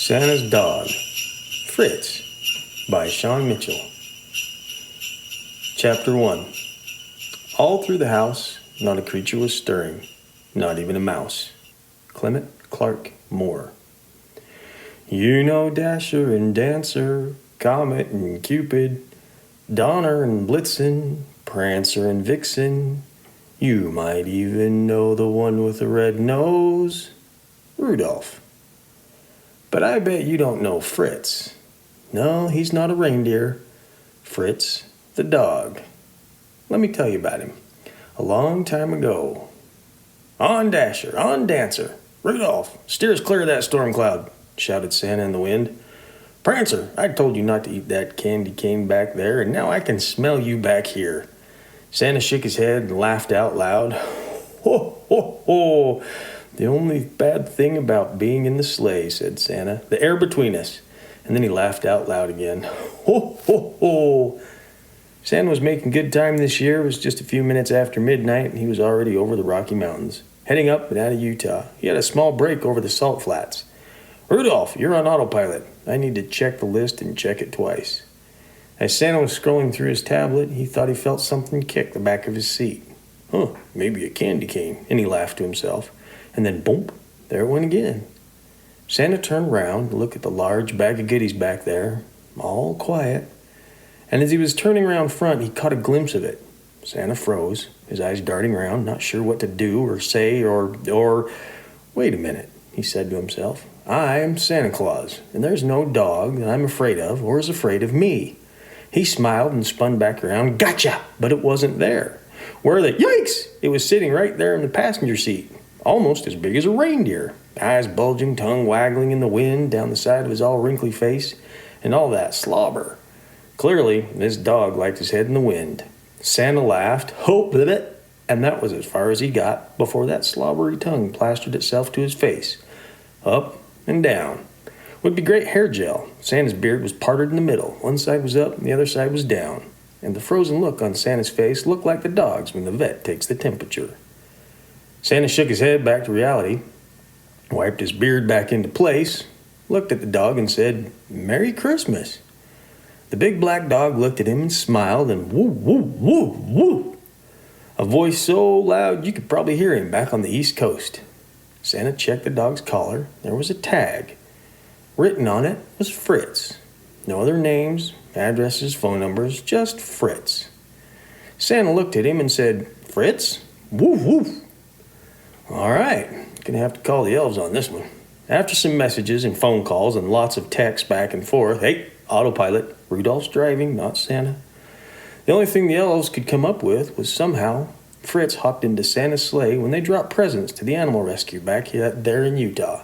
Santa's Dog, Fritz, by Sean Mitchell. Chapter 1. All through the house, not a creature was stirring, not even a mouse. Clement Clark Moore. You know Dasher and Dancer, Comet and Cupid, Donner and Blitzen, Prancer and Vixen. You might even know the one with the red nose, Rudolph. But I bet you don't know Fritz. No, he's not a reindeer. Fritz, the dog. Let me tell you about him. A long time ago. On Dasher, on Dancer. Rudolph, steer us clear of that storm cloud, shouted Santa in the wind. Prancer, I told you not to eat that candy cane back there, and now I can smell you back here. Santa shook his head and laughed out loud. Ho, ho, ho. The only bad thing about being in the sleigh, said Santa, the air between us. And then he laughed out loud again. Ho, ho, ho. Santa was making good time this year. It was just a few minutes after midnight, and he was already over the Rocky Mountains, heading up and out of Utah. He had a small break over the Salt Flats. Rudolph, you're on autopilot. I need to check the list and check it twice. As Santa was scrolling through his tablet, he thought he felt something kick the back of his seat. Maybe a candy cane, and he laughed to himself. And then, boom, there it went again. Santa turned round to look at the large bag of goodies back there, all quiet. And as he was turning around front, he caught a glimpse of it. Santa froze, his eyes darting around, not sure what to do or say or... Wait a minute, he said to himself. I am Santa Claus, and there's no dog that I'm afraid of or is afraid of me. He smiled and spun back around. Gotcha! But it wasn't there. Where the... Yikes! It was sitting right there in the passenger seat. Almost as big as a reindeer, eyes bulging, tongue waggling in the wind down the side of his all wrinkly face, and all that slobber. Clearly, this dog liked his head in the wind. Santa laughed, hope with it, and that was as far as he got before that slobbery tongue plastered itself to his face. Up and down. Would be great hair gel. Santa's beard was parted in the middle. One side was up and the other side was down. And the frozen look on Santa's face looked like the dog's when the vet takes the temperature. Santa shook his head back to reality, wiped his beard back into place, looked at the dog and said, Merry Christmas. The big black dog looked at him and smiled and woo, woo, woo, woo. A voice so loud you could probably hear him back on the East Coast. Santa checked the dog's collar. There was a tag. Written on it was Fritz. No other names, addresses, phone numbers, just Fritz. Santa looked at him and said, Fritz? Woof, woof. All right, gonna have to call the elves on this one. After some messages and phone calls and lots of texts back and forth, hey, autopilot, Rudolph's driving, not Santa. The only thing the elves could come up with was somehow Fritz hopped into Santa's sleigh when they dropped presents to the animal rescue back there in Utah.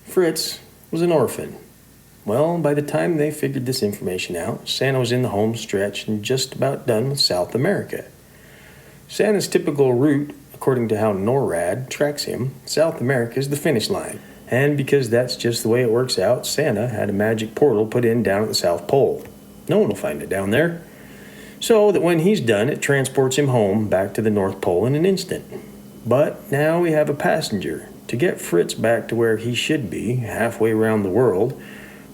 Fritz was an orphan. Well, by the time they figured this information out, Santa was in the home stretch and just about done with South America. Santa's typical route, according to how NORAD tracks him, South America is the finish line. And because that's just the way it works out, Santa had a magic portal put in down at the South Pole. No one will find it down there. So that when he's done, it transports him home back to the North Pole in an instant. But now we have a passenger. To get Fritz back to where he should be, halfway around the world,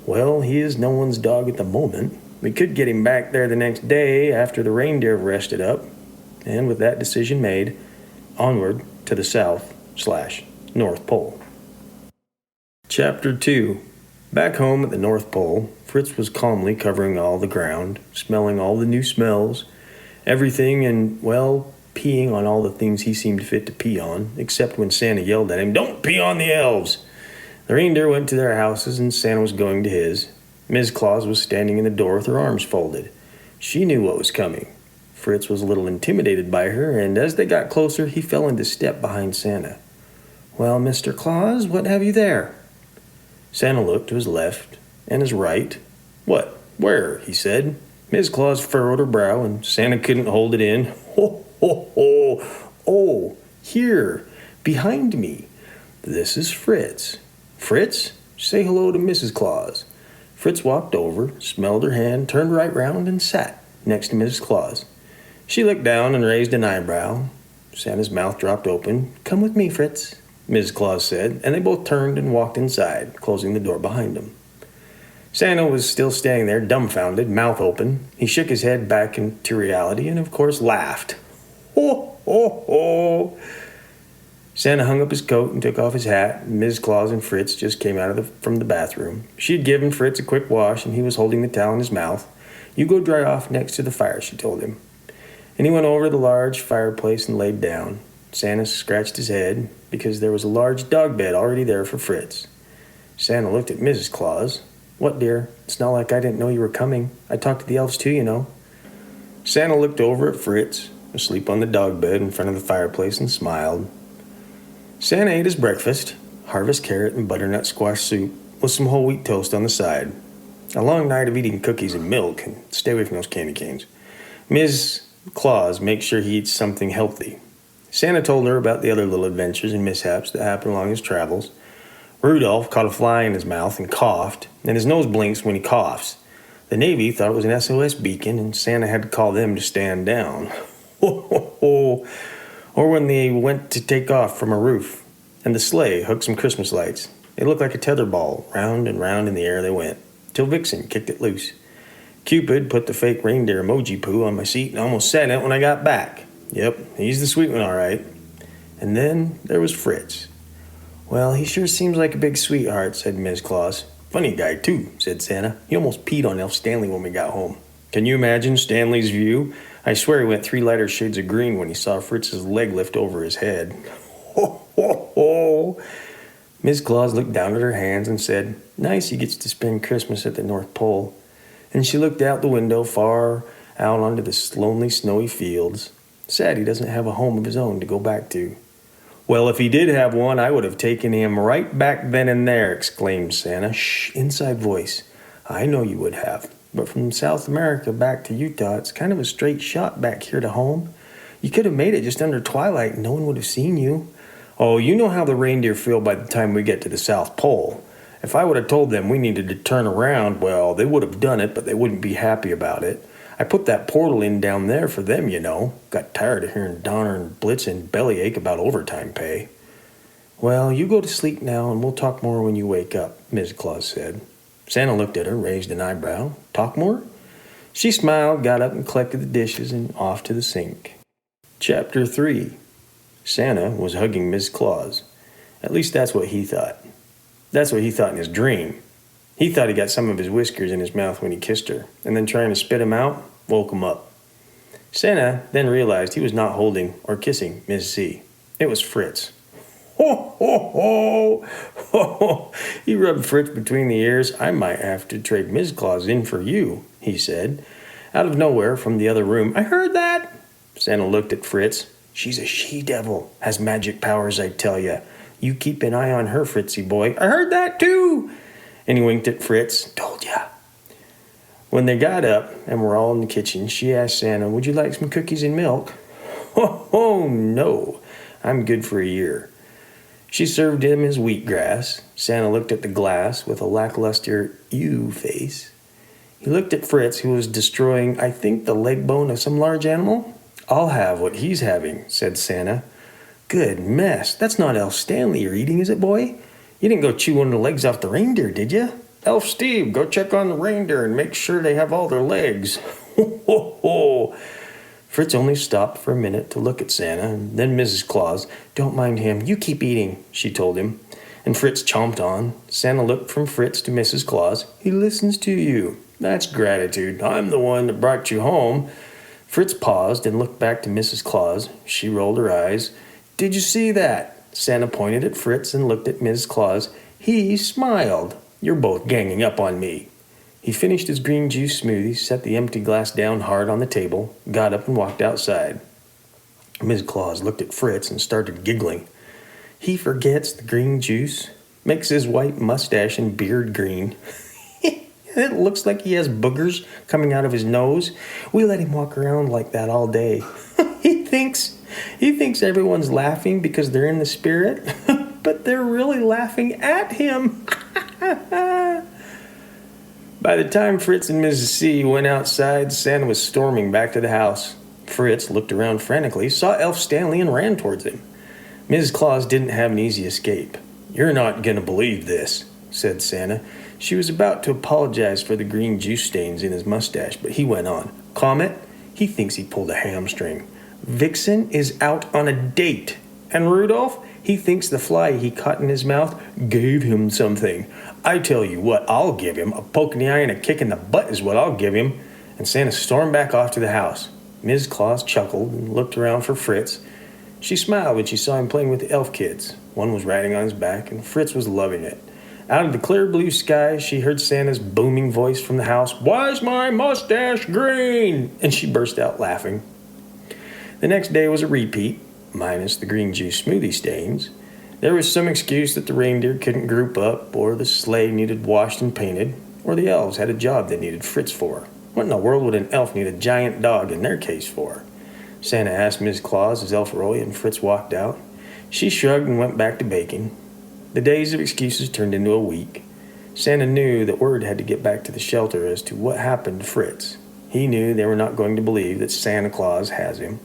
well, he is no one's dog at the moment. We could get him back there the next day after the reindeer have rested up. And with that decision made, onward to the South/North Pole. Chapter 2. Back home at the North Pole, Fritz was calmly covering all the ground, smelling all the new smells, everything, and, well, peeing on all the things he seemed fit to pee on, except when Santa yelled at him, Don't pee on the elves! The reindeer went to their houses and Santa was going to his. Ms. Claus was standing in the door with her arms folded. She knew what was coming. Fritz was a little intimidated by her, and as they got closer, he fell into step behind Santa. Well, Mr. Claus, what have you there? Santa looked to his left and his right. What? Where? He said. Ms. Claus furrowed her brow, and Santa couldn't hold it in. Ho, ho, ho. Oh, here, behind me. This is Fritz. Fritz, say hello to Mrs. Claus. Fritz walked over, smelled her hand, turned right round, and sat next to Mrs. Claus. She looked down and raised an eyebrow. Santa's mouth dropped open. Come with me, Fritz. Mrs. Claus said, and they both turned and walked inside, closing the door behind them. Santa was still standing there, dumbfounded, mouth open. He shook his head back into reality and, of course, laughed. Ho, ho, ho! Santa hung up his coat and took off his hat. Mrs. Claus and Fritz just came out from the bathroom. She had given Fritz a quick wash, and he was holding the towel in his mouth. "You go dry off next to the fire," she told him. And he went over to the large fireplace and laid down. Santa scratched his head because there was a large dog bed already there for Fritz. Santa looked at Mrs. Claus. "What, dear? It's not like I didn't know you were coming. I talked to the elves too, you know." Santa looked over at Fritz, asleep on the dog bed in front of the fireplace, and smiled. Santa ate his breakfast, harvest carrot and butternut squash soup, with some whole wheat toast on the side. A long night of eating cookies and milk, and stay away from those candy canes. Ms. Claus makes sure he eats something healthy. Santa told her about the other little adventures and mishaps that happened along his travels. Rudolph caught a fly in his mouth and coughed, and his nose blinks when he coughs. The Navy thought it was an SOS beacon, and Santa had to call them to stand down. Or when they went to take off from a roof, and the sleigh hooked some Christmas lights. It looked like a tetherball. Round and round in the air they went, till Vixen kicked it loose. Cupid put the fake reindeer emoji poo on my seat and almost sat in it when I got back. Yep, he's the sweet one, all right. And then there was Fritz. "Well, he sure seems like a big sweetheart," said Ms. Claus. "Funny guy, too," said Santa. "He almost peed on Elf Stanley when we got home. Can you imagine Stanley's view? I swear he went 3 lighter shades of green when he saw Fritz's leg lift over his head." Ho, ho, ho! Ms. Claus looked down at her hands and said, "Nice he gets to spend Christmas at the North Pole." And she looked out the window far out onto the lonely snowy fields. Sad he doesn't have a home of his own to go back to. "Well, if he did have one, I would have taken him right back then and there," exclaimed Santa. "Shh, inside voice. I know you would have. But from South America back to Utah, it's kind of a straight shot back here to home. You could have made it just under twilight and no one would have seen you. Oh, you know how the reindeer feel by the time we get to the South Pole. If I would have told them we needed to turn around, well, they would have done it, but they wouldn't be happy about it. I put that portal in down there for them, you know. Got tired of hearing Donner and Blitz and bellyache about overtime pay." "Well, you go to sleep now, and we'll talk more when you wake up," Ms. Claus said. Santa looked at her, raised an eyebrow. "Talk more?" She smiled, got up and collected the dishes, and off to the sink. Chapter 3. Santa was hugging Ms. Claus. At least that's what he thought. That's what he thought in his dream. He thought he got some of his whiskers in his mouth when he kissed her, and then trying to spit him out, woke him up. Santa then realized he was not holding or kissing Ms. C. It was Fritz. "Ho, ho, ho! Ho, ho!" He rubbed Fritz between the ears. "I might have to trade Ms. Claus in for you," he said. Out of nowhere, from the other room, "I heard that!" Santa looked at Fritz. "She's a she-devil, has magic powers, I tell ya. You keep an eye on her, Fritzy boy." "I heard that too!" And he winked at Fritz. "Told ya." When they got up and were all in the kitchen, she asked Santa, "Would you like some cookies and milk?" "Oh, no. I'm good for a year." She served him his wheatgrass. Santa looked at the glass with a lackluster ew face. He looked at Fritz, who was destroying, I think, the leg bone of some large animal. "I'll have what he's having," said Santa. "Good mess. That's not Elf Stanley you're eating, is it, boy? You didn't go chew one of the legs off the reindeer, did you? Elf Steve, go check on the reindeer and make sure they have all their legs." Ho, ho, ho. Fritz only stopped for a minute to look at Santa, and then Mrs. Claus. "Don't mind him. You keep eating," she told him. And Fritz chomped on. Santa looked from Fritz to Mrs. Claus. "He listens to you. That's gratitude. I'm the one that brought you home." Fritz paused and looked back to Mrs. Claus. She rolled her eyes. "Did you see that?" Santa pointed at Fritz and looked at Mrs. Claus. He smiled. "You're both ganging up on me." He finished his green juice smoothie, set the empty glass down hard on the table, got up and walked outside. Mrs. Claus looked at Fritz and started giggling. "He forgets the green juice, makes his white mustache and beard green. It looks like he has boogers coming out of his nose. We let him walk around like that all day. He thinks everyone's laughing because they're in the spirit, but they're really laughing at him." By the time Fritz and Mrs. C went outside, Santa was storming back to the house. Fritz looked around frantically, saw Elf Stanley, and ran towards him. Mrs. Claus didn't have an easy escape. "You're not going to believe this," said Santa. She was about to apologize for the green juice stains in his mustache, but he went on. "Comet, he thinks he pulled a hamstring. Vixen is out on a date. And Rudolph, he thinks the fly he caught in his mouth gave him something. I tell you what I'll give him. A poke in the eye and a kick in the butt is what I'll give him." And Santa stormed back off to the house. Mrs. Claus chuckled and looked around for Fritz. She smiled when she saw him playing with the elf kids. One was riding on his back, and Fritz was loving it. Out of the clear blue sky, she heard Santa's booming voice from the house. "Why's my mustache green?" And she burst out laughing. The next day was a repeat, minus the green juice smoothie stains. There was some excuse that the reindeer couldn't group up, or the sleigh needed washed and painted, or the elves had a job they needed Fritz for. What in the world would an elf need a giant dog in their case for? Santa asked Mrs. Claus as Elf Roy and Fritz walked out. She shrugged and went back to baking. The days of excuses turned into a week. Santa knew that word had to get back to the shelter as to what happened to Fritz. He knew they were not going to believe that Santa Claus has him.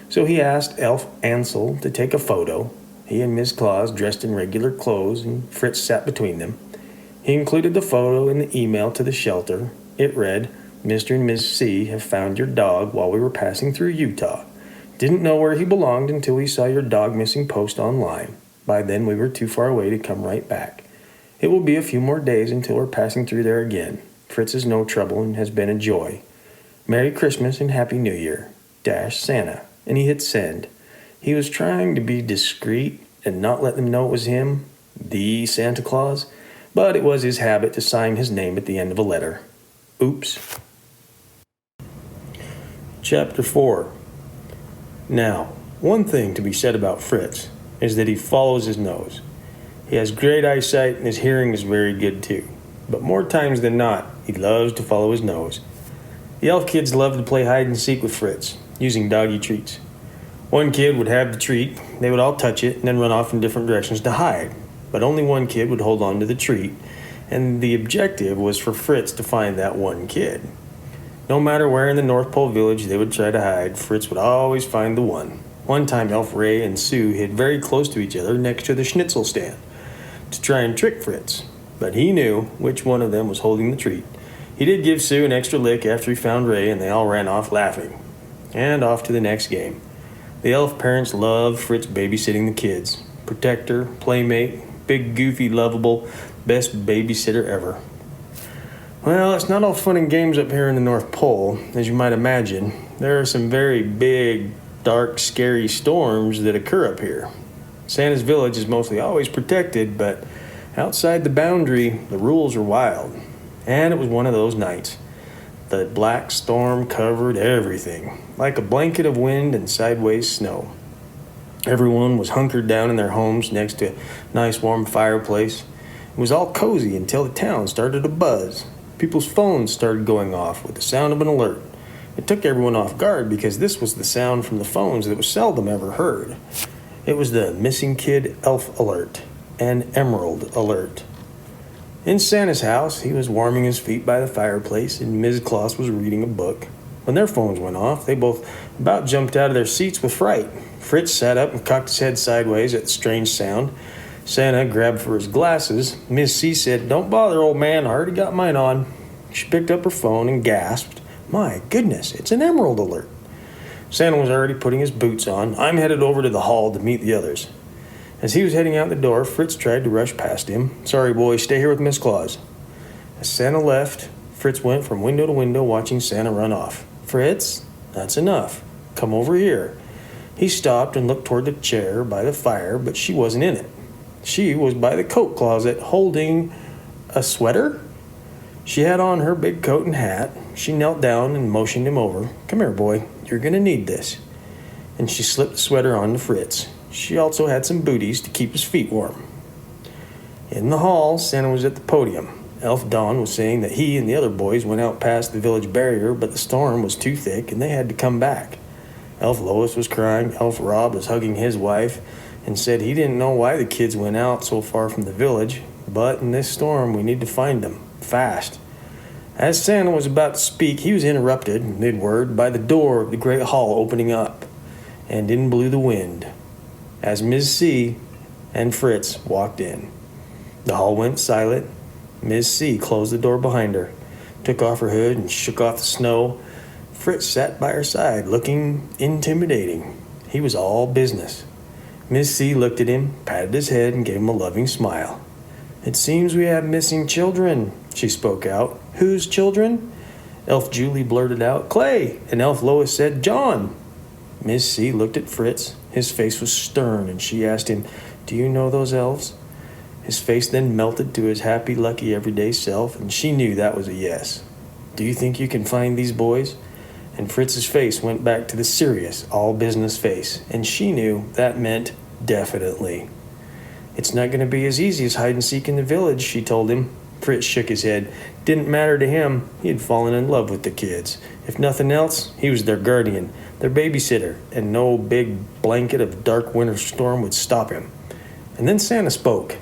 So he asked Elf Ansel to take a photo. He and Miss Claus dressed in regular clothes, and Fritz sat between them. He included the photo in the email to the shelter. It read, "Mr. and Miss C have found your dog while we were passing through Utah. Didn't know where he belonged until we saw your dog missing post online. By then we were too far away to come right back. It will be a few more days until we're passing through there again. Fritz is no trouble and has been a joy. Merry Christmas and Happy New Year. Santa." And he hit send. He was trying to be discreet and not let them know it was him, the Santa Claus, but it was his habit to sign his name at the end of a letter. Oops. Chapter 4. Now, one thing to be said about Fritz is that he follows his nose. He has great eyesight and his hearing is very good too. But more times than not, he loves to follow his nose. The elf kids loved to play hide and seek with Fritz, using doggy treats. One kid would have the treat, they would all touch it, and then run off in different directions to hide. But only one kid would hold on to the treat, and the objective was for Fritz to find that one kid. No matter where in the North Pole village they would try to hide, Fritz would always find the one. One time Elf Ray and Sue hid very close to each other next to the schnitzel stand to try and trick Fritz. But he knew which one of them was holding the treat. He did give Sue an extra lick after he found Ray, and they all ran off laughing. And off to the next game. The elf parents loved Fritz babysitting the kids. Protector, playmate, big, goofy, lovable, best babysitter ever. Well, it's not all fun and games up here in the North Pole, as you might imagine. There are some very big, dark, scary storms that occur up here. Santa's village is mostly always protected, but outside the boundary, the rules are wild. And it was one of those nights. The black storm covered everything, like a blanket of wind and sideways snow. Everyone was hunkered down in their homes next to a nice warm fireplace. It was all cozy until the town started to buzz. People's phones started going off with the sound of an alert. It took everyone off guard because this was the sound from the phones that was seldom ever heard. It was the missing kid elf alert and emerald alert. In Santa's house, he was warming his feet by the fireplace and Mrs. Claus was reading a book. When their phones went off, they both about jumped out of their seats with fright. Fritz sat up and cocked his head sideways at the strange sound. Santa grabbed for his glasses. Miss C said, "Don't bother, old man, I already got mine on." She picked up her phone and gasped, "My goodness, it's an emerald alert." Santa was already putting his boots on. I'm headed over to the hall to meet the others. As he was heading out the door, Fritz tried to rush past him. "Sorry, boy, stay here with Miss Claus." As Santa left, Fritz went from window to window watching Santa run off. "Fritz, that's enough. Come over here." He stopped and looked toward the chair by the fire, but she wasn't in it. She was by the coat closet holding a sweater. She had on her big coat and hat. She knelt down and motioned him over. "Come here, boy. You're going to need this." And she slipped the sweater on to Fritz. She also had some booties to keep his feet warm. In the hall, Santa was at the podium. Elf Don was saying that he and the other boys went out past the village barrier, but the storm was too thick and they had to come back. Elf Lois was crying. Elf Rob was hugging his wife and said he didn't know why the kids went out so far from the village, but in this storm we need to find them, fast. As Santa was about to speak, he was interrupted, mid-word, by the door of the great hall opening up, and in blew the wind. as Ms. C and Fritz walked in. The hall went silent. Ms. C closed the door behind her, took off her hood and shook off the snow. Fritz sat by her side, looking intimidating. He was all business. Ms. C looked at him, patted his head, and gave him a loving smile. "It seems we have missing children," she spoke out. "Whose children?" Elf Julie blurted out, "Clay," and Elf Lois said, "John." Miss C looked at Fritz. His face was stern, and she asked him, "Do you know those elves?" His face then melted to his happy, lucky, everyday self, and she knew that was a yes. "Do you think you can find these boys?" And Fritz's face went back to the serious, all-business face, and she knew that meant definitely. "It's not going to be as easy as hide-and-seek in the village," she told him. Fritz shook his head. Didn't matter to him. He had fallen in love with the kids. If nothing else, he was their guardian, their babysitter, and no big blanket of dark winter storm would stop him. And then Santa spoke.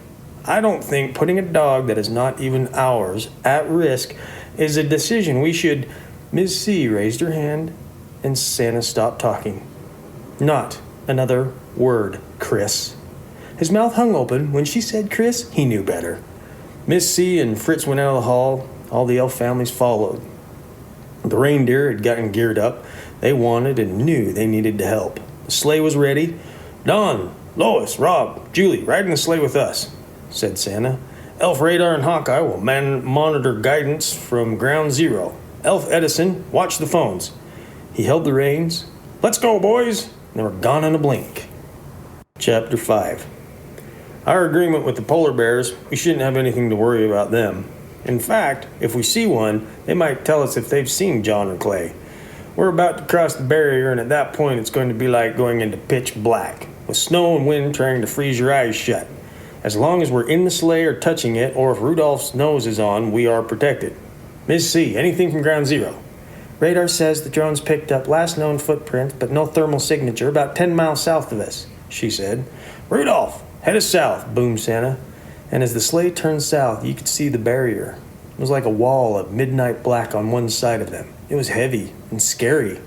"I don't think putting a dog that is not even ours at risk is a decision we should—" Ms. C raised her hand, and Santa stopped talking. "Not another word, Chris." His mouth hung open. When she said Chris, he knew better. Miss C and Fritz went out of the hall. All the elf families followed. The reindeer had gotten geared up. They wanted and knew they needed to help. The sleigh was ready. "Don, Lois, Rob, Julie, ride in the sleigh with us," said Santa. "Elf Radar and Hawkeye will monitor guidance from ground zero. Elf Edison, watch the phones." He held the reins. "Let's go, boys!" And they were gone in a blink. Chapter 5. Our agreement with the polar bears, we shouldn't have anything to worry about them. In fact, if we see one, they might tell us if they've seen John or Clay. We're about to cross the barrier, and at that point it's going to be like going into pitch black, with snow and wind trying to freeze your eyes shut. As long as we're in the sleigh or touching it, or if Rudolph's nose is on, we are protected. Miss C, anything from ground zero? "Radar says the drones picked up last known footprint, but no thermal signature, about 10 miles south of us," she said. "Rudolph, head us south," boomed Santa. And as the sleigh turned south, you could see the barrier. It was like a wall of midnight black on one side of them. It was heavy and scary.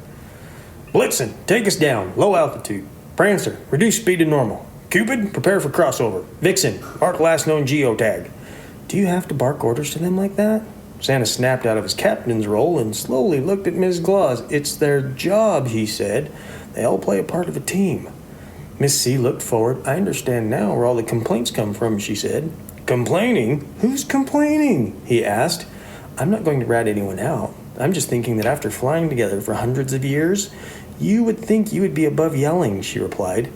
"Blitzen, take us down, low altitude. Prancer, reduce speed to normal. Cupid, prepare for crossover. Vixen, mark last known geotag." "Do you have to bark orders to them like that?" Santa snapped out of his captain's role and slowly looked at Ms. Claus. "It's their job," he said. "They all play a part of a team." Miss C looked forward. "I understand now where all the complaints come from," she said. "Complaining? Who's complaining?" he asked. "I'm not going to rat anyone out. I'm just thinking that after flying together for hundreds of years, you would think you would be above yelling," she replied.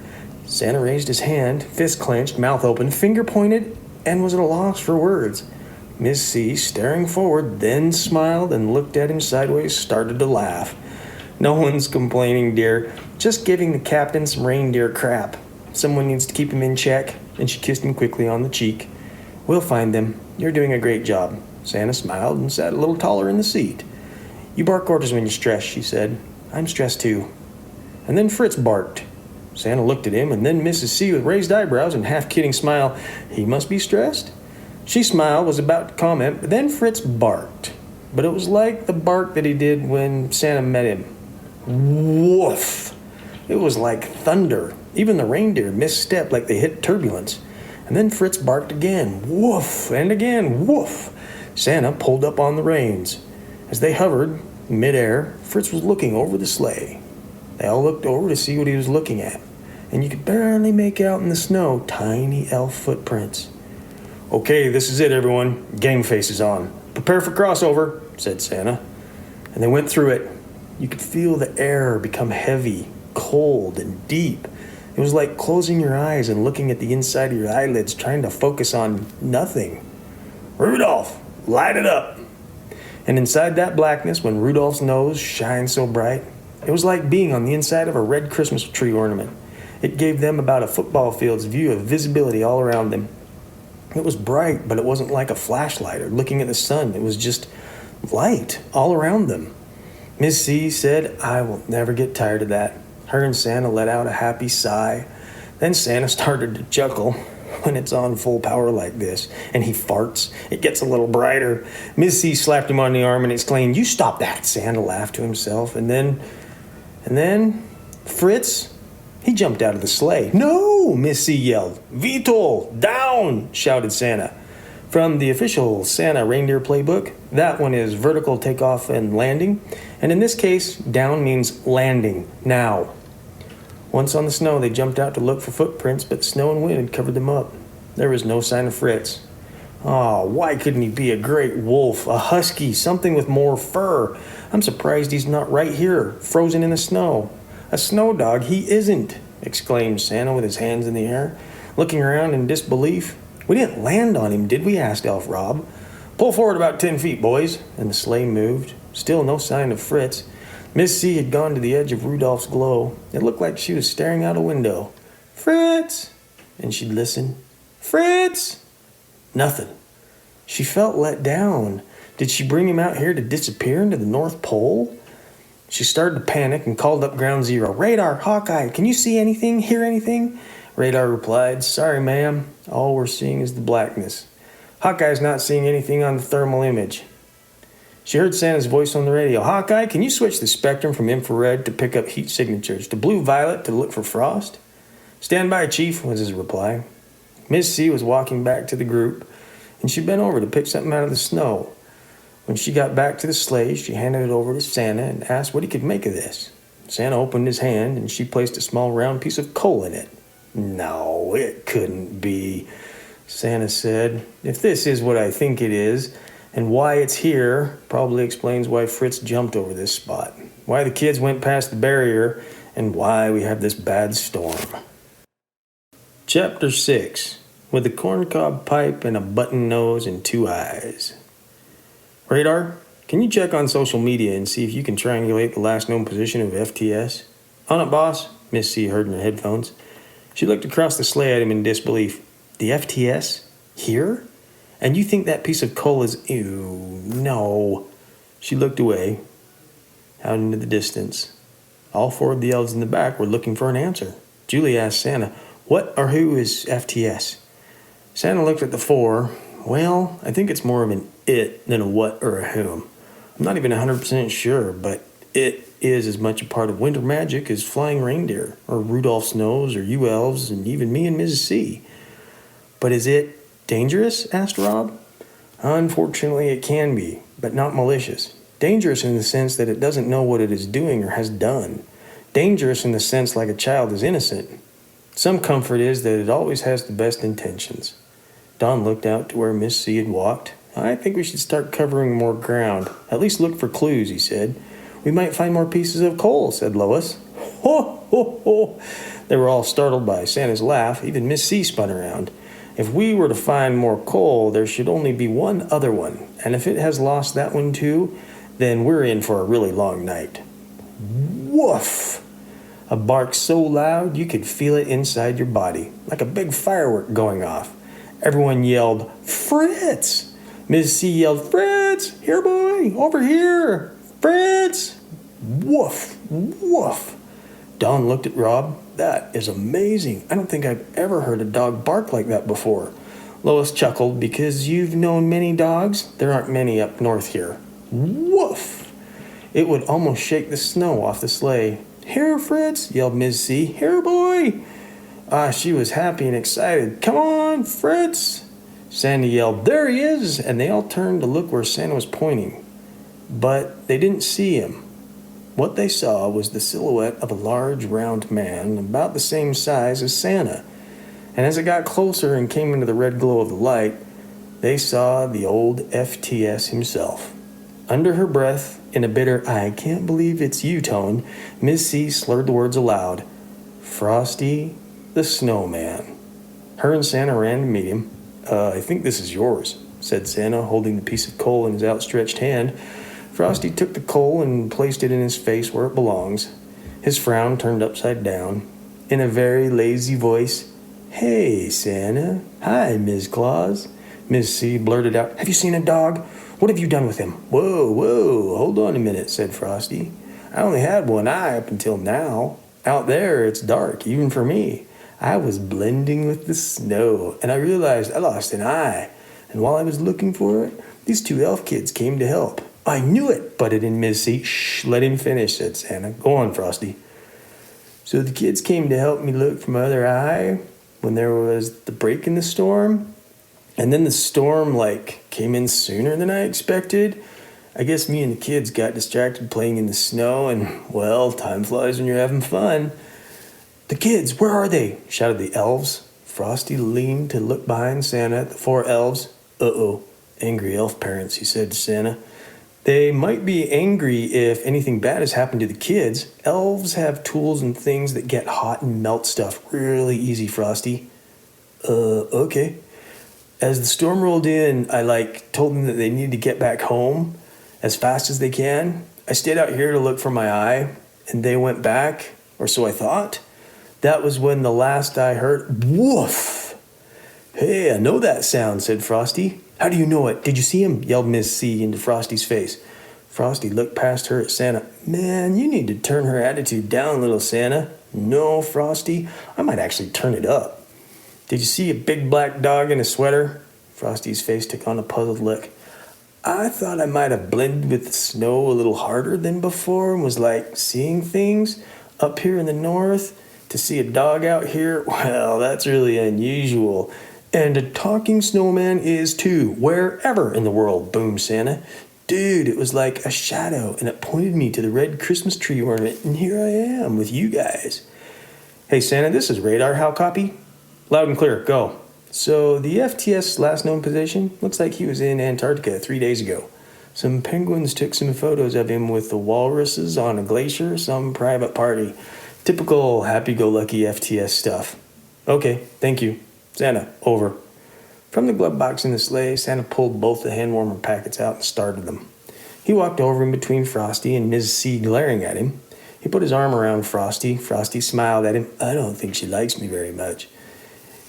Santa raised his hand, fist clenched, mouth open, finger pointed, and was at a loss for words. Miss C, staring forward, then smiled and looked at him sideways, started to laugh. "No one's complaining, dear. Just giving the captain some reindeer crap. Someone needs to keep him in check," and she kissed him quickly on the cheek. "We'll find them. You're doing a great job." Santa smiled and sat a little taller in the seat. "You bark orders when you're stressed," she said. "I'm stressed too." And then Fritz barked. Santa looked at him, and then Mrs. C with raised eyebrows and half-kidding smile. "He must be stressed?" She smiled, was about to comment, but then Fritz barked. But it was like the bark that he did when Santa met him. Woof! It was like thunder. Even the reindeer misstepped like they hit turbulence. And then Fritz barked again. Woof! And again, woof! Santa pulled up on the reins. As they hovered mid-air, Fritz was looking over the sleigh. They all looked over to see what he was looking at, and you could barely make out in the snow tiny elf footprints. "Okay, this is it, everyone. Game face is on. Prepare for crossover," said Santa. And they went through it. You could feel the air become heavy, cold, and deep. It was like closing your eyes and looking at the inside of your eyelids, trying to focus on nothing. "Rudolph, light it up!" And inside that blackness, when Rudolph's nose shined so bright, it was like being on the inside of a red Christmas tree ornament. It gave them about a football field's view of visibility all around them. It was bright, but it wasn't like a flashlight or looking at the sun. It was just light all around them. Miss C said, "I will never get tired of that." Her and Santa let out a happy sigh. Then Santa started to chuckle. When it's on full power like this, and he farts, it gets a little brighter. Miss C slapped him on the arm and exclaimed, "You stop that!" Santa laughed to himself, and then, Fritz, He jumped out of the sleigh. "No!" Miss C yelled. "Veto! Down!" shouted Santa. From the official Santa reindeer playbook, that one is vertical takeoff and landing, and in this case, down means landing, now. Once on the snow, they jumped out to look for footprints, but the snow and wind had covered them up. There was no sign of Fritz. Oh, why couldn't he be a great wolf, a husky, something with more fur? I'm surprised he's not right here, frozen in the snow. "A snow dog, he isn't," exclaimed Santa with his hands in the air, looking around in disbelief. "We didn't land on him, did we?" asked Elf Rob. "Pull forward about 10 feet, boys," and the sleigh moved. Still no sign of Fritz. Miss C had gone to the edge of Rudolph's glow. It looked like she was staring out a window. "Fritz!" And she'd listen. "Fritz!" Nothing. She felt let down. Did she bring him out here to disappear into the North Pole? She started to panic and called up Ground Zero. "Radar, Hawkeye, can you see anything, hear anything?" Radar replied, "Sorry, ma'am. All we're seeing is the blackness. Hawkeye's not seeing anything on the thermal image." She heard Santa's voice on the radio. "Hawkeye, can you switch the spectrum from infrared to pick up heat signatures, to blue-violet to look for frost?" "Stand by, Chief," was his reply. Miss C was walking back to the group, and she bent over to pick something out of the snow. When she got back to the sleigh, she handed it over to Santa and asked what he could make of this. Santa opened his hand, and she placed a small round piece of coal in it. "No, it couldn't be," Santa said. "If this is what I think it is, and why it's here, probably explains why Fritz jumped over this spot, why the kids went past the barrier, and why we have this bad storm." Chapter 6. With a corncob pipe and a button nose and 2 eyes. "Radar, can you check on social media and see if you can triangulate the last known position of FTS?" "On it, boss," Miss C heard in her headphones. She looked across the sleigh at him in disbelief. "The FTS? Here? And you think that piece of coal is... Ew, no." She looked away, out into the distance. All 4 of the elves in the back were looking for an answer. Julie asked Santa, "What or who is FTS?" Santa looked at the 4. "Well, I think it's more of an it than a what or a whom. I'm not even 100% sure, but it is as much a part of winter magic as flying reindeer, or Rudolph's nose, or you elves, and even me and Mrs. C." "But is it dangerous?" asked Rob. "Unfortunately, it can be, but not malicious. Dangerous in the sense that it doesn't know what it is doing or has done. Dangerous in the sense like a child is innocent. Some comfort is that it always has the best intentions." Don looked out to where Miss C had walked. "I think we should start covering more ground. At least look for clues," he said. "We might find more pieces of coal," said Lois. "Ho, ho, ho!" They were all startled by Santa's laugh. Even Miss C spun around. "If we were to find more coal, there should only be one other one. And if it has lost that one too, then we're in for a really long night." Woof! A bark so loud you could feel it inside your body, like a big firework going off. Everyone yelled, "Fritz!" Miss C yelled, "Fritz! Here, boy! Over here! Fritz!" Woof! Woof! Don looked at Rob. "That is amazing. I don't think I've ever heard a dog bark like that before." Lois chuckled, "Because you've known many dogs? There aren't many up north here." Woof! It would almost shake the snow off the sleigh. "Here, Fritz!" yelled Miss C. "Here, boy!" She was happy and excited. "Come on, Fritz!" Santa yelled, "There he is!" And they all turned to look where Santa was pointing. But they didn't see him. What they saw was the silhouette of a large, round man, about the same size as Santa. And as it got closer and came into the red glow of the light, they saw the old FTS himself. Under her breath, in a bitter, "I can't believe it's you" tone, Miss C slurred the words aloud. "Frosty the Snowman." Her and Santa ran to meet him. I think this is yours," said Santa, holding the piece of coal in his outstretched hand. Frosty took the coal and placed it in his face where it belongs. His frown turned upside down. In a very lazy voice, "Hey, Santa." "Hi, Ms. Claus." Miss C blurted out, "Have you seen a dog? What have you done with him?" Whoa, hold on a minute," said Frosty. "I only had one eye up until now. Out there, it's dark, even for me. I was blending with the snow, and I realized I lost an eye. And while I was looking for it, these 2 elf kids came to help." "I knew it," butted in Miss C. "Shh, let him finish," said Santa. "Go on, Frosty." So the kids came to help me look for my other eye when there was the break in the storm. And then the storm, came in sooner than I expected. I guess me and the kids got distracted playing in the snow, and, well, time flies when you're having fun. "The kids, where are they?" shouted the elves. Frosty leaned to look behind Santa at the 4 elves. "Uh-oh, angry elf parents," he said to Santa. "They might be angry if anything bad has happened to the kids. Elves have tools and things that get hot and melt stuff really easy, Frosty." Okay." As the storm rolled in, I told them that they needed to get back home as fast as they can. I stayed out here to look for my eye, and they went back, or so I thought. That was when the last I heard, woof! "Hey, I know that sound," said Frosty. "How do you know it? Did you see him?" yelled Miss C into Frosty's face. Frosty looked past her at Santa. "Man, you need to turn her attitude down, little Santa." "No, Frosty, I might actually turn it up." "Did you see a big black dog in a sweater?" Frosty's face took on a puzzled look. "I thought I might have blended with the snow a little harder than before and was seeing things up here in the north. To see a dog out here, well, that's really unusual. And a talking snowman is too, wherever in the world," boomed Santa. "Dude, it was like a shadow, and it pointed me to the red Christmas tree ornament, and here I am with you guys." "Hey, Santa, this is Radar. How copy?" "Loud and clear. Go." "So the FTS last known position looks like he was in Antarctica 3 days ago. Some penguins took some photos of him with the walruses on a glacier, some private party. Typical happy-go-lucky FTS stuff." "Okay, thank you. Santa, over." From the glove box in the sleigh, Santa pulled both the hand warmer packets out and started them. He walked over in between Frosty and Ms. C glaring at him. He put his arm around Frosty. Frosty smiled at him. "I don't think she likes me very much,"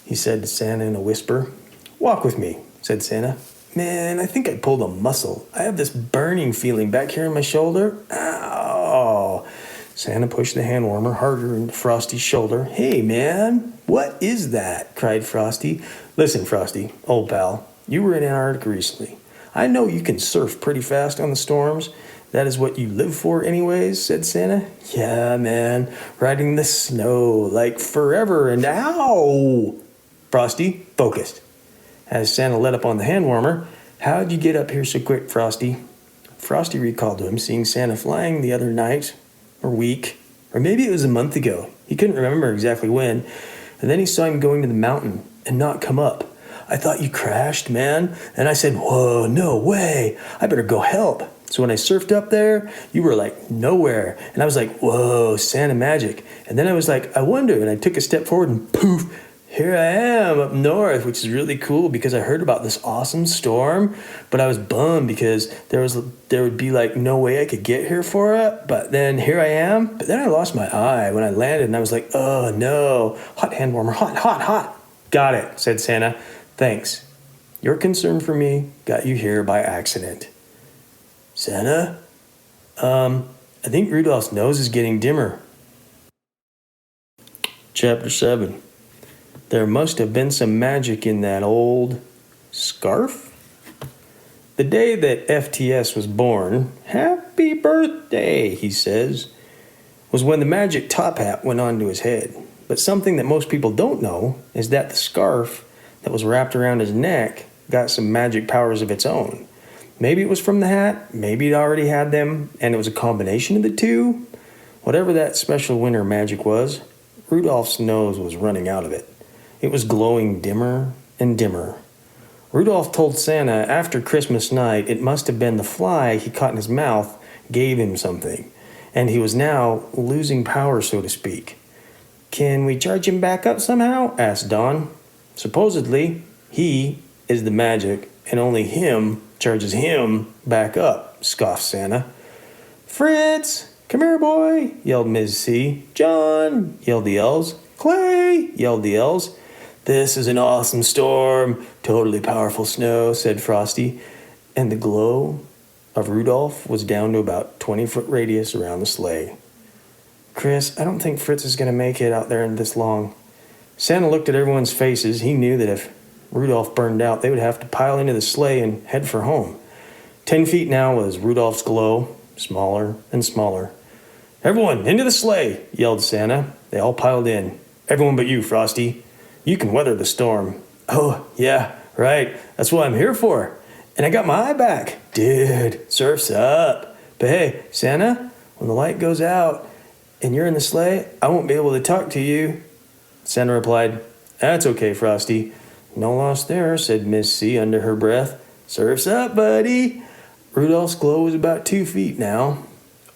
he said to Santa in a whisper. "Walk with me," said Santa. "Man, I think I pulled a muscle. I have this burning feeling back here in my shoulder. Ow!" Santa pushed the hand warmer harder into Frosty's shoulder. "Hey, man, what is that?" cried Frosty. "Listen, Frosty, old pal, you were in Antarctica recently. I know you can surf pretty fast on the storms. That is what you live for anyways," said Santa. "Yeah, man, riding the snow forever and ow!" "Frosty, focused." As Santa let up on the hand warmer, "How'd you get up here so quick, Frosty?" Frosty recalled to him seeing Santa flying the other night, or week, or maybe it was a month ago. He couldn't remember exactly when. And then he saw him going to the mountain and not come up. "I thought you crashed, man." And I said, "Whoa, no way. I better go help." So when I surfed up there, you were nowhere. And I was like, "Whoa, Santa magic." And then I was like, "I wonder." And I took a step forward and poof, here I am up north, which is really cool because I heard about this awesome storm. But I was bummed because there would be no way I could get here for it. But then here I am. But then I lost my eye when I landed and I was like, "Oh no, hot hand warmer, hot, hot, hot." "Got it," said Santa. "Thanks. Your concern for me got you here by accident." "Santa? I think Rudolph's nose is getting dimmer." Chapter 7. There must have been some magic in that old scarf. The day that FTS was born, "Happy birthday," he says, was when the magic top hat went onto his head. But something that most people don't know is that the scarf that was wrapped around his neck got some magic powers of its own. Maybe it was from the hat, maybe it already had them, and it was a combination of the two. Whatever that special winter magic was, Rudolph's nose was running out of it. It was glowing dimmer and dimmer. Rudolph told Santa after Christmas night it must have been the fly he caught in his mouth gave him something, and he was now losing power, so to speak. "Can we charge him back up somehow?" asked Don. "Supposedly, he is the magic, and only him charges him back up," scoffed Santa. "Fritz, come here, boy," yelled Ms. C. "John," yelled the elves. "Clay," yelled the elves. "This is an awesome storm. Totally powerful snow," said Frosty. And the glow of Rudolph was down to about 20-foot radius around the sleigh. "Chris, I don't think Fritz is going to make it out there in this long." Santa looked at everyone's faces. He knew that if Rudolph burned out, they would have to pile into the sleigh and head for home. 10 feet now was Rudolph's glow, smaller and smaller. "Everyone, into the sleigh!" yelled Santa. They all piled in. "Everyone but you, Frosty. You can weather the storm." "Oh, yeah, right. That's what I'm here for. And I got my eye back." "Dude, surf's up. But hey, Santa, when the light goes out and you're in the sleigh, I won't be able to talk to you." Santa replied, "That's okay, Frosty. No loss there," said Miss C under her breath. "Surf's up, buddy." Rudolph's glow was about 2 feet now.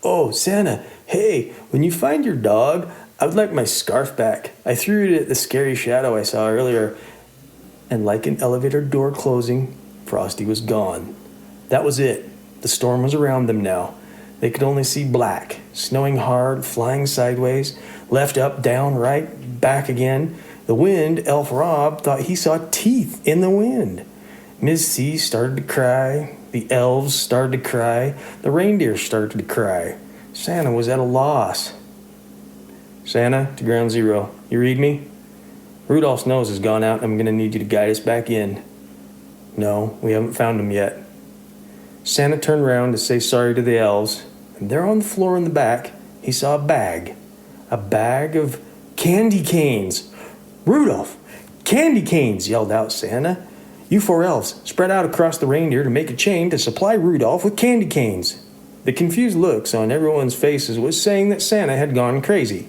"Oh, Santa, hey, when you find your dog, I would like my scarf back. I threw it at the scary shadow I saw earlier." And like an elevator door closing, Frosty was gone. That was it. The storm was around them now. They could only see black, snowing hard, flying sideways, left, up, down, right, back again. The wind, Elf Rob, thought he saw teeth in the wind. Miss C started to cry. The elves started to cry. The reindeer started to cry. Santa was at a loss. "Santa, to ground zero. You read me? Rudolph's nose has gone out and I'm going to need you to guide us back in." "No, we haven't found him yet." Santa turned around to say sorry to the elves, and there on the floor in the back, he saw a bag of candy canes. "Rudolph, candy canes!" yelled out Santa. "You 4 elves, spread out across the reindeer to make a chain to supply Rudolph with candy canes." The confused looks on everyone's faces was saying that Santa had gone crazy.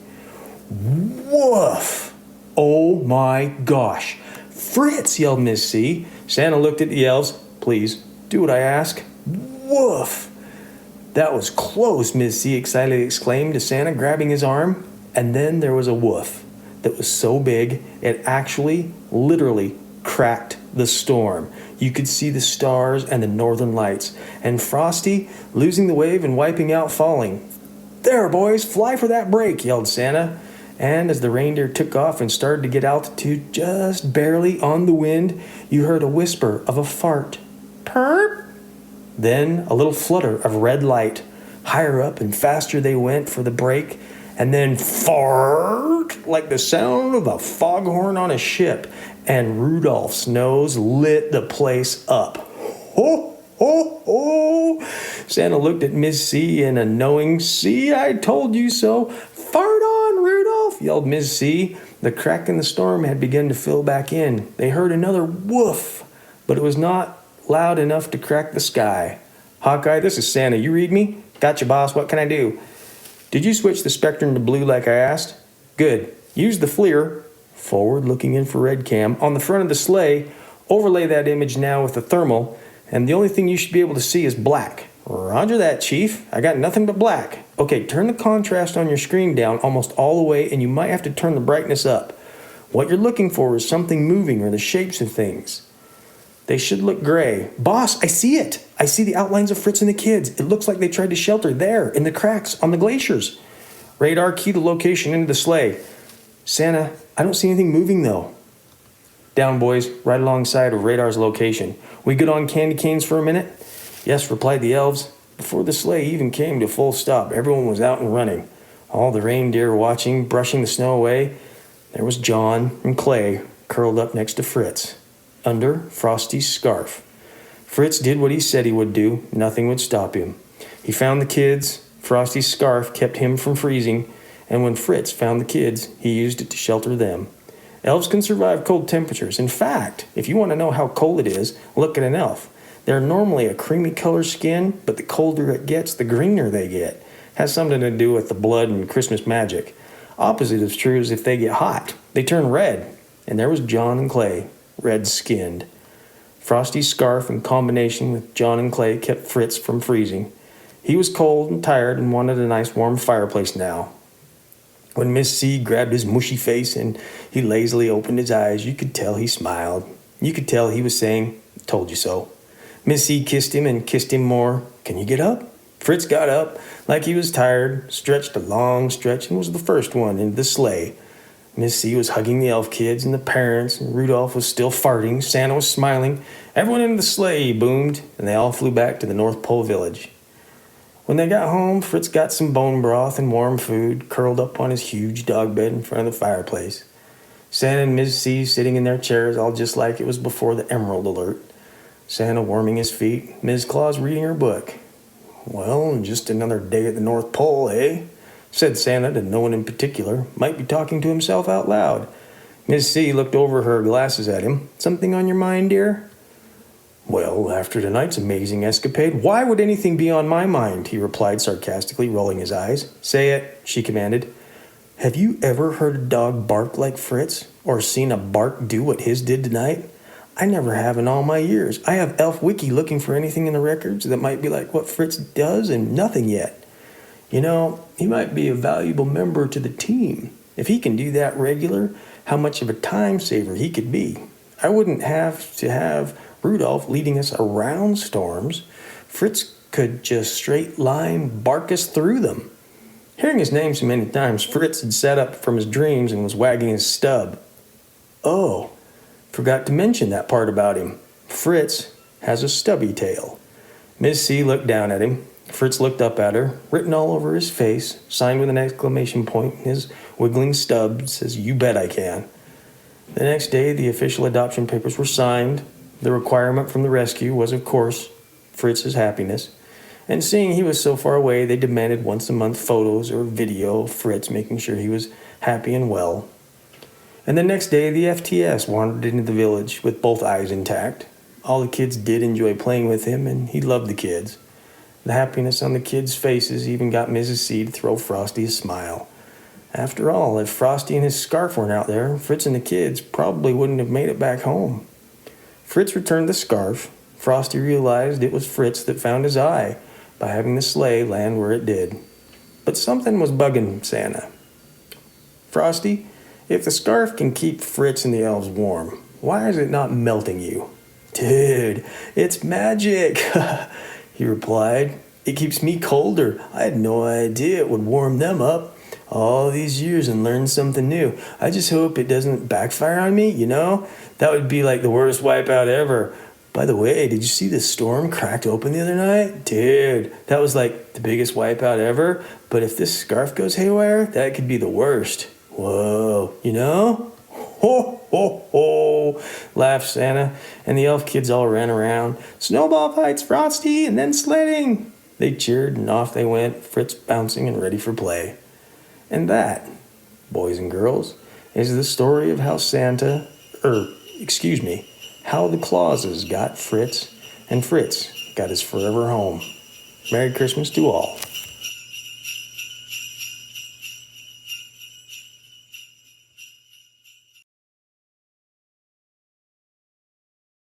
"Woof! Oh my gosh! Fritz!" yelled Miss C. Santa looked at the elves. "Please, do what I ask." "Woof!" "That was close," Miss C excitedly exclaimed to Santa, grabbing his arm. And then there was a woof that was so big it actually, literally, cracked the storm. You could see the stars and the northern lights, and Frosty losing the wave and wiping out falling. "There, boys, fly for that break," yelled Santa. And as the reindeer took off and started to get altitude just barely on the wind, you heard a whisper of a fart. "Perp!" Then a little flutter of red light. Higher up and faster they went for the break, and then fart, like the sound of a foghorn on a ship, and Rudolph's nose lit the place up. "Ho, ho, ho!" Santa looked at Miss C in a knowing, "See, I told you so." "Fart on, Rudolph!" yelled Miss C. The crack in the storm had begun to fill back in. They heard another woof, but it was not loud enough to crack the sky. "Hawkeye, this is Santa. You read me?" "Gotcha, boss. What can I do?" "Did you switch the spectrum to blue like I asked?" "Good. Use the FLIR, forward-looking infrared cam, on the front of the sleigh. Overlay that image now with the thermal, and the only thing you should be able to see is black." "Roger that, Chief. I got nothing but black." "Okay, turn the contrast on your screen down almost all the way, and you might have to turn the brightness up. What you're looking for is something moving or the shapes of things. They should look gray." "Boss, I see it. I see the outlines of Fritz and the kids. It looks like they tried to shelter there in the cracks on the glaciers." "Radar, key the location into the sleigh." "Santa, I don't see anything moving though." "Down, boys, right alongside of radar's location. We good on candy canes for a minute?" "Yes," replied the elves. Before the sleigh even came to full stop, everyone was out and running. All the reindeer watching, brushing the snow away. There was John and Clay curled up next to Fritz, under Frosty's scarf. Fritz did what he said he would do. Nothing would stop him. He found the kids. Frosty's scarf kept him from freezing, and when Fritz found the kids, he used it to shelter them. Elves can survive cold temperatures. In fact, if you want to know how cold it is, look at an elf. They're normally a creamy color skin, but the colder it gets, the greener they get. Has something to do with the blood and Christmas magic. Opposite is true as if they get hot. They turn red. And there was John and Clay, red-skinned. Frosty's scarf in combination with John and Clay kept Fritz from freezing. He was cold and tired and wanted a nice warm fireplace now. When Miss C grabbed his mushy face and he lazily opened his eyes, you could tell he smiled. You could tell he was saying, "Told you so." Miss C kissed him and kissed him more. "Can you get up?" Fritz got up like he was tired, stretched a long stretch, and was the first one into the sleigh. Miss C was hugging the elf kids and the parents, and Rudolph was still farting. Santa was smiling. Everyone in the sleigh boomed, and they all flew back to the North Pole village. When they got home, Fritz got some bone broth and warm food, curled up on his huge dog bed in front of the fireplace. Santa and Miss C sitting in their chairs, all just like it was before the Emerald Alert. Santa warming his feet, Ms. Claus reading her book. "Well, just another day at the North Pole, eh?" said Santa to no one in particular, might be talking to himself out loud. Miss C looked over her glasses at him. Something on your mind, dear? Well, after tonight's amazing escapade, why would anything be on my mind? He replied sarcastically, rolling his eyes. Say it, she commanded. Have you ever heard a dog bark like Fritz? Or seen a bark do what his did tonight? I never have in all my years. I have Elf Wiki looking for anything in the records that might be like what Fritz does, and nothing yet. You know, he might be a valuable member to the team. If he can do that regular, how much of a time saver he could be. I wouldn't have to have Rudolph leading us around storms. Fritz could just straight line bark us through them. Hearing his name so many times, Fritz had sat up from his dreams and was wagging his stub. Oh, forgot to mention that part about him. Fritz has a stubby tail. Miss C looked down at him. Fritz looked up at her, written all over his face, signed with an exclamation point, his wiggling stub says, "You bet I can." The next day, the official adoption papers were signed. The requirement from the rescue was, of course, Fritz's happiness. And seeing he was so far away, they demanded once a month photos or video of Fritz, making sure he was happy and well. And the next day, the FTS wandered into the village with both eyes intact. All the kids did enjoy playing with him, and he loved the kids. The happiness on the kids' faces even got Mrs. C to throw Frosty a smile. After all, if Frosty and his scarf weren't out there, Fritz and the kids probably wouldn't have made it back home. Fritz returned the scarf. Frosty realized it was Fritz that found his eye by having the sleigh land where it did. But something was bugging Santa. Frosty, if the scarf can keep Fritz and the elves warm, why is it not melting you? Dude, it's magic, he replied. It keeps me colder. I had no idea it would warm them up. All these years and learn something new. I just hope it doesn't backfire on me, you know? That would be like the worst wipeout ever. By the way, did you see the storm cracked open the other night? Dude, that was like the biggest wipeout ever. But if this scarf goes haywire, that could be the worst. Whoa, you know? Ho, ho, ho, laughed Santa, and the elf kids all ran around. Snowball fights, Frosty, and then sledding. They cheered, and off they went, Fritz bouncing and ready for play. And that, boys and girls, is the story of how how the Clauses got Fritz, and Fritz got his forever home. Merry Christmas to all.